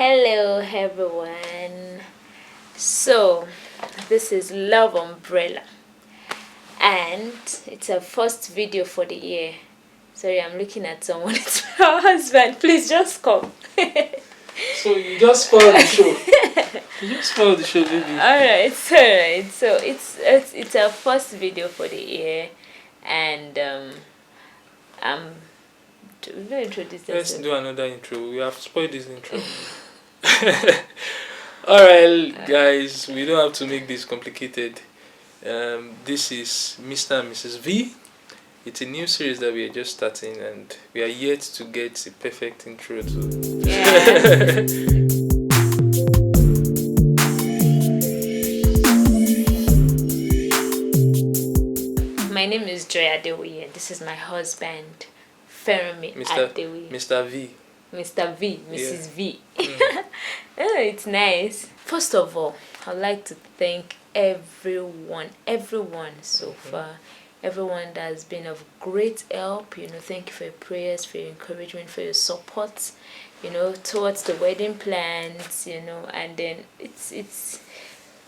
Hello everyone. So this is Love Umbrella and it's our first video for the year. Sorry, I'm looking at someone. It's my husband. Please just come. So you just spoiled the show. You just spoiled the show, baby. Alright. So it's our first video for the year and we're gonna introduce Let's ourselves. do another intro. We have spoiled this intro. Alright, guys, we don't have to make this complicated. This is Mr and Mrs VEE. It's a new series that we are just starting, and we are yet to get the perfect intro to. Yeah. My name is Joy Adewoye and this is my husband, Fermi Adewoye. Mr. V. Mr. V, Mrs. Yeah. V. Oh, it's nice. First of all, I'd like to thank everyone so far. Everyone that has been of great help. Thank you for your prayers, for your encouragement, for your support, towards the wedding plans, and then it's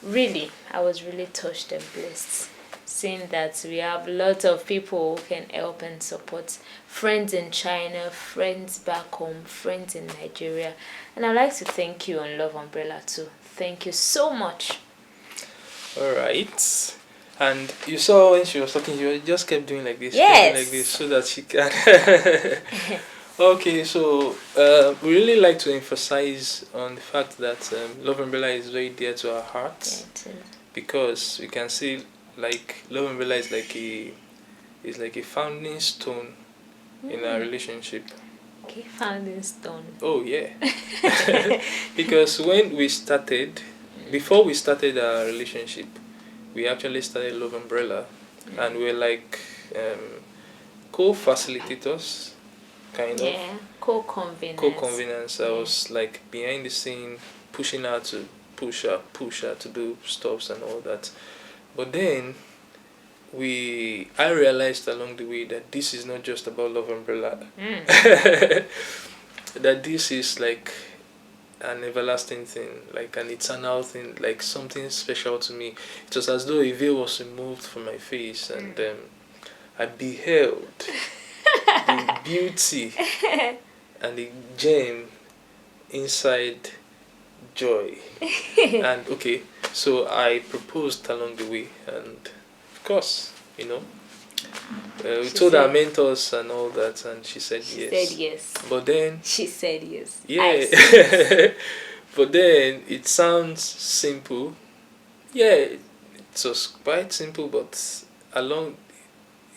really, I was really touched and blessed seeing that we have lots of people who can help and support, friends in China, friends back home, friends in Nigeria. And I'd like to thank you on Love Umbrella too. Thank you so much. Alright. And you saw when she was talking, she just kept doing like this, Yes. like this, so that she can. Okay, so we really like to emphasize on the fact that Love Umbrella is very dear to our hearts, because we can see like Love Umbrella is like a founding stone in our relationship. Okay, founding stone. Oh yeah. Because when we started, before we started our relationship, we actually started Love Umbrella, and we're like co-facilitators, kind of. Yeah, co-convenance. Co-convenance. I was like behind the scene, pushing her to push her to do stuffs and all that. But then I realized along the way that this is not just about Love Umbrella. That this is like an everlasting thing, like an eternal thing, like something special to me. It was as though a veil was removed from my face, and I beheld the beauty and the gem inside Joy. And okay, so I proposed along the way, and of course, we told our mentors and all that, and she said yes. Said yes. But then she said yes. yeah. But then it sounds simple. Yeah, it was quite simple, but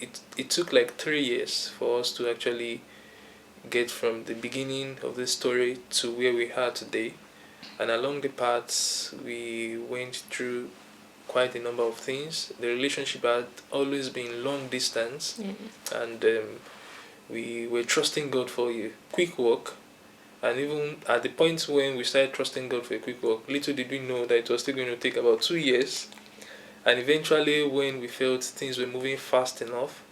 it took like 3 years for us to actually get from the beginning of the story to where we are today. And along the paths, we went through quite a number of things. The relationship had always been long distance, and we were trusting God for a quick walk. And even at the point when we started trusting God for a quick walk, little did we know that it was still going to take about 2 years. And eventually, when we felt things were moving fast enough,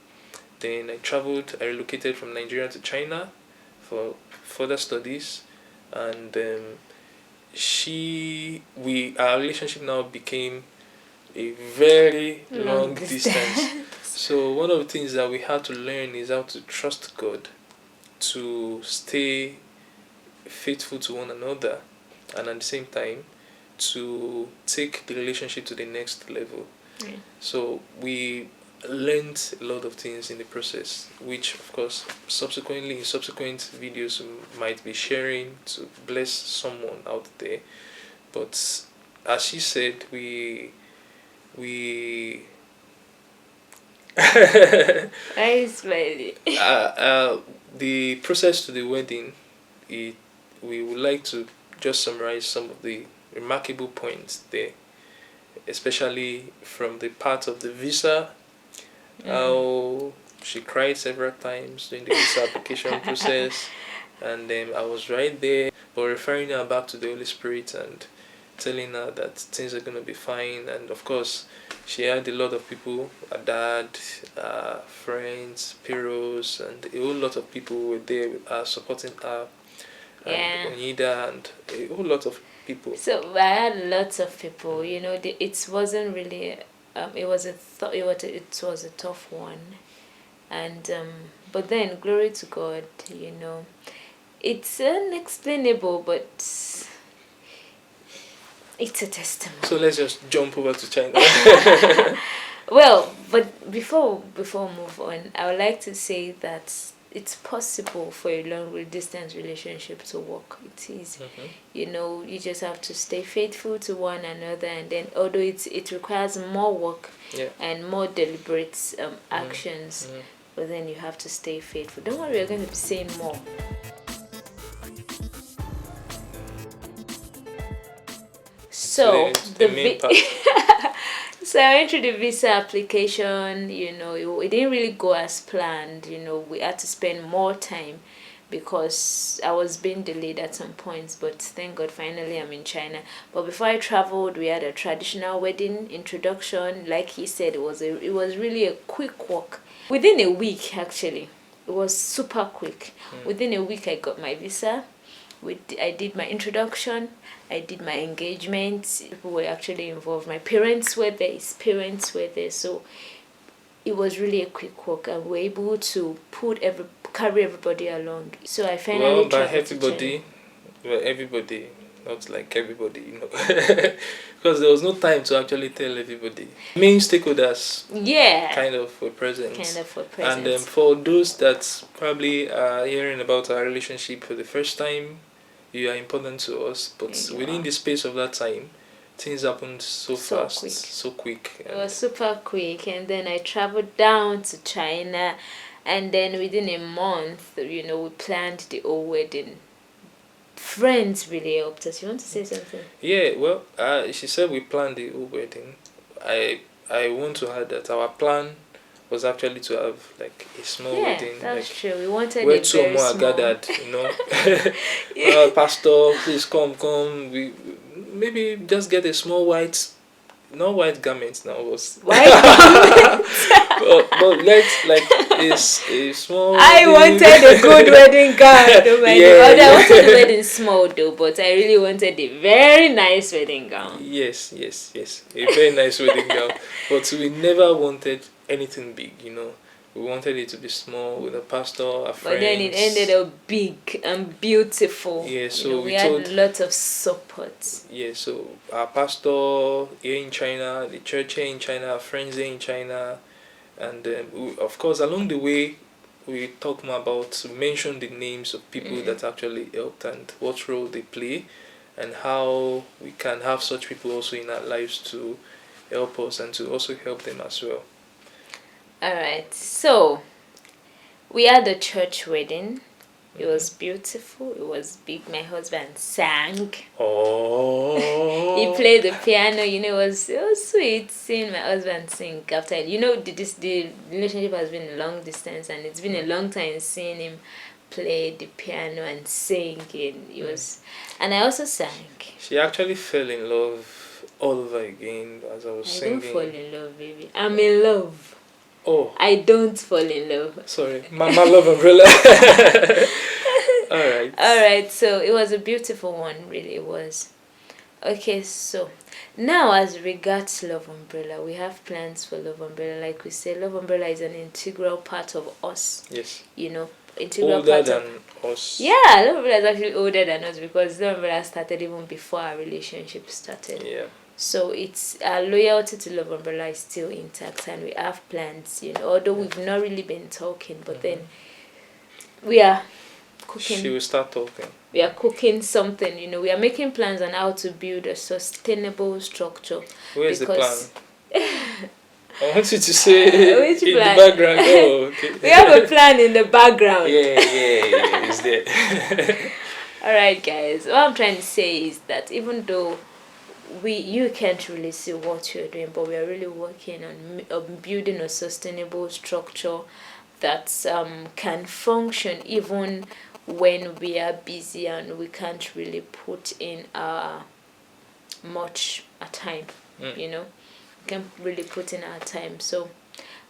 then I relocated from Nigeria to China for further studies, and our relationship now became a very long distance. So one of the things that we had to learn is how to trust God, to stay faithful to one another, and at the same time to take the relationship to the next level. So we learned a lot of things in the process, which of course subsequently in subsequent videos we might be sharing to bless someone out there. But as she said, we I smiley. The process to the wedding, we would like to just summarize some of the remarkable points there, especially from the part of the visa. How she cried several times during the visa application process, and then I was right there, but referring her back to the Holy Spirit and telling her that things are going to be fine. And of course, she had a lot of people, her dad, friends, peers, and a whole lot of people were there with her, supporting her. and Yeah. Onida and a whole lot of people. So I had lots of people. It wasn't really. It was a tough one, and but then glory to God. It's unexplainable, but it's a testimony. So let's just jump over to China. Well, but before we move on, I would like to say that it's possible for a long distance relationship to work. It is. You just have to stay faithful to one another, and then although it requires more work Yeah. and more deliberate actions, but then you have to stay faithful. Don't worry, we're going to be saying more. So The main part. So I went through the visa application. It didn't really go as planned. We had to spend more time because I was being delayed at some points. But thank God, finally I'm in China. But before I traveled, we had a traditional wedding introduction. Like he said, it was really a quick walk. Within a week, actually, it was super quick. Within a week, I got my visa. I did my introduction, I did my engagement. People were actually involved. My parents were there, his parents were there. So it was really a quick walk, and we were able to carry everybody along. So I finally Well, by traveled to everybody, not like everybody, because there was no time to actually tell everybody. Main stakeholders China. Yeah, kind of were present. were present. And for those that probably are hearing about our relationship for the first time, you are important to us. But within the space of that time, things happened so fast, so quick. It was super quick, and then I traveled down to China, and then within a month, we planned the whole wedding. Friends really helped us. You want to say something? Yeah, well, she said we planned the whole wedding. I want to add that our plan was actually to have like a small wedding. That's like, true. We wanted where a two or very more are small. gathered, Pastor, please come. We maybe just get a small not white garments now, was White garments. but let's like a small. I wanted a good wedding gown. I wanted the wedding small though, but I really wanted a very nice wedding gown. Yes, a very nice wedding gown. But we never wanted anything big, We wanted it to be small with a pastor, a friend. But then it ended up big and beautiful. Yeah, so we had a lot of support. Yeah, so our pastor here in China, the church here in China, our friends here in China, and of course along the way we talk more about mention the names of people that actually helped and what role they play, and how we can have such people also in our lives to help us and to also help them as well. Alright, so we had a church wedding. It was beautiful. It was big. My husband sang. Oh. He played the piano. It was sweet seeing my husband sing after. The relationship has been a long distance, and it's been a long time seeing him play the piano and sing. It was, and I also sang. She actually fell in love all over again as I was singing. I don't fall in love, baby. I'm in love. Oh. I don't fall in love. Sorry, Mama Love Umbrella. Alright, so it was a beautiful one, really it was. Okay, so now as regards Love Umbrella, we have plans for Love Umbrella. Like we say, Love Umbrella is an integral part of us. Yes. Integral older part than of us. Yeah, Love Umbrella is actually older than us because Love Umbrella started even before our relationship started. Yeah. So it's our loyalty to Love Umbrella is still intact, and we have plans, although we've not really been talking, but then we are cooking. She will start talking. We are cooking something, we are making plans on how to build a sustainable structure. Where's the plan? I want you to say which in plan? The background. Oh, okay. We have a plan in the background. Yeah, it's there. Alright guys, what I'm trying to say is that even though you can't really see what you're doing, but we are really working on building a sustainable structure that can function even when we are busy and we can't really put in much time. We can really put in our time. So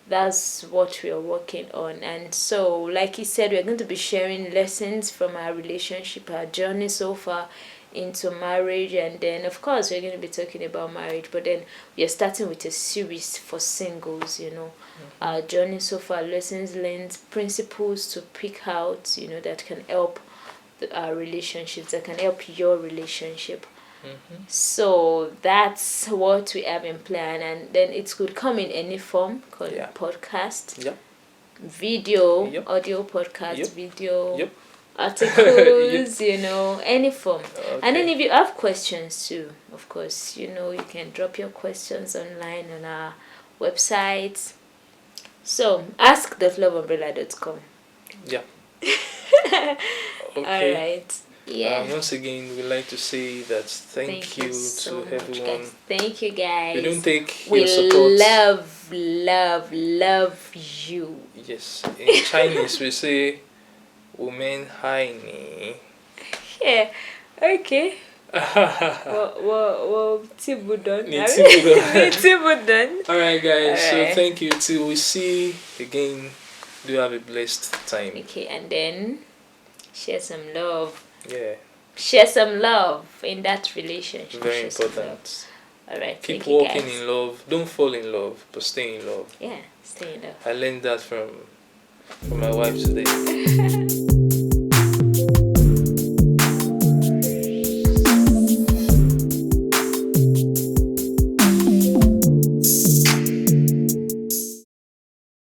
that's what we are working on. And so, like he said, we're going to be sharing lessons from our relationship, our journey so far into marriage, and then of course we're going to be talking about marriage, but then we are starting with a series for singles, our journey so far, lessons learned, principles to pick out, that can help our relationships, that can help your relationship. So that's what we have in plan, and then it could come in any form, called podcast, video, audio podcast, video, articles, any form. And then if you have questions too, of course, you can drop your questions online on our website. So ask.loveumbrella.com. Yeah. All right. Yeah. Once again, we'd like to say that thank you so to everyone. Guys. Thank you, guys. We don't take we your support. love you. Yes. In Chinese, we say, 我们爱你. Yeah. Okay. Well, Tibudon. Alright, guys. So thank you. Till we see again. Do have a blessed time. Okay, and then share some love. Yeah. Share some love in that relationship. Very important. Alright. Keep walking in love. Don't fall in love, but stay in love. Yeah, stay in love. I learned that from my wife today.